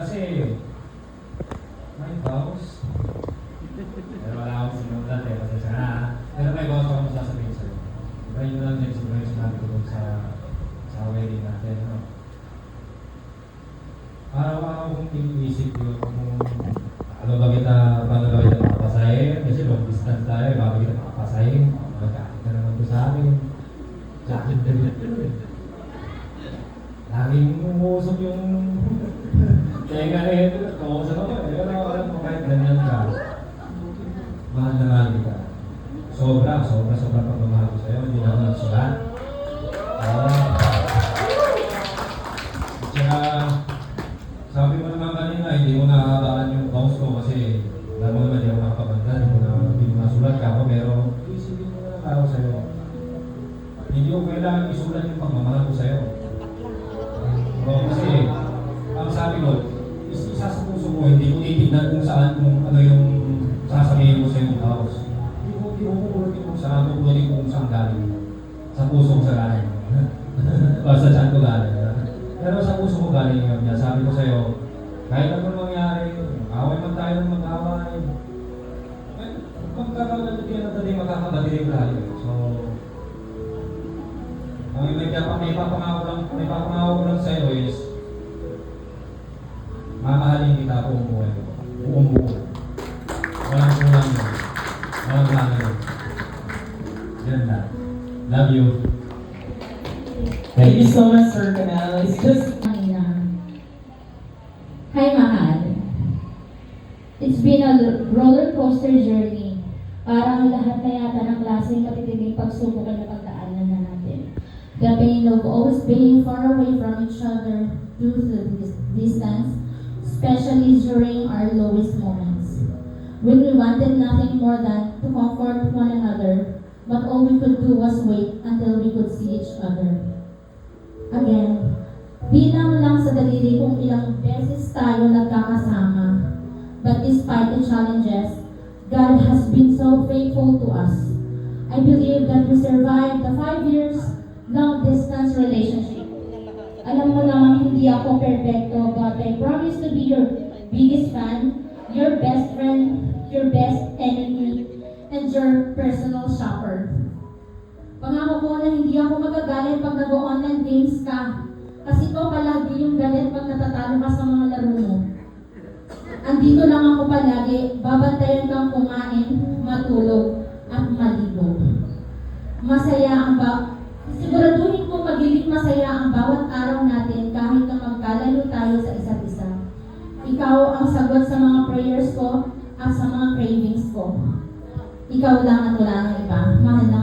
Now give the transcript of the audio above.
Kasi, may boss. Pero wala akong sinulat eh, kasi pero may boss akong sasabihin sa'yo. Iba yun lang din siguro yung sinabi ko sa wedding natin, no? Araw-araw kong iniisip yun kung paano ba kita makapasahin, kasi long distance tayo, bago kita makapasahin, magkakit na naman ko sa akin. Jacket na rin. Laging umusok yung tenga na ito, kausap ako, alam mo kahit ganyan ka. Mahal na mahal kita. Sobra pagmamahal ko sa'yo, hindi na ako nagsulat. Tsaka, sabi mo naman kanina, hindi mo nakakabaan yung bounce ko kasi alam mo naman hindi ako nakakabanda, hindi mo nasulat ka ako, pero isipin mo na lang ako sa'yo. Hindi ko kailangan isulat yung pagmamahal ko sa'yo. Kasi, ang sabi ko, isa sa puso ko, hindi ko titignan kung saan, kung ano yung sasabihin ko sa'yo ng house. Hindi ko kukulitin kung saan, kukulitin kung saan galing. Sa puso ko sa galing. O sa tiyan ko galing. Pero sa puso ko galing yun. Sabi ko sa'yo, kahit ano mangyari, away man tayo ng mag-away. Magkakaroon natin magkakabatilig tayo. So, ang may papangako ko lang sa'yo is mamahalin kita buong buhay. Buong buhay. Walang kulang yun. Walang kulang yun. Yan na. Love you. Thank you so much, Sir Canal. It's just... Hi, Mahal. It's been a roller coaster journey. Parang lahat na yata ng klaseng matitinding pagsubok na pagdaanan na natin. The pain of always being far away from each other due to the distance, especially during our lowest moments. When we wanted nothing more than to comfort one another, but all we could do was wait until we could see each other. Again, bilang lang sa daliri kung ilang beses tayo nagkakasama. But despite the challenges, God has been so faithful to us. I believe that we survived the 5 years long-distance relationship. Alam mo naman hindi ako perfecto, but I promise to be your biggest fan, your best friend, your best enemy, and your personal shopper. Pangako ko na hindi ako magagalit pag nag-online games ka. Kasi ito palagi yung galit pag natatalo ka sa mga laro mo. Andito lang ako palagi, babantayan kang kumain, matulog, at maligo. Masaya ang siguraduhin ko magiging masaya ang bawat araw natin kahit na magkalayo tayo sa isa't isa. Ikaw ang sagot sa mga prayers ko at sa mga cravings ko. Ikaw lang at wala nang iba. Mahal na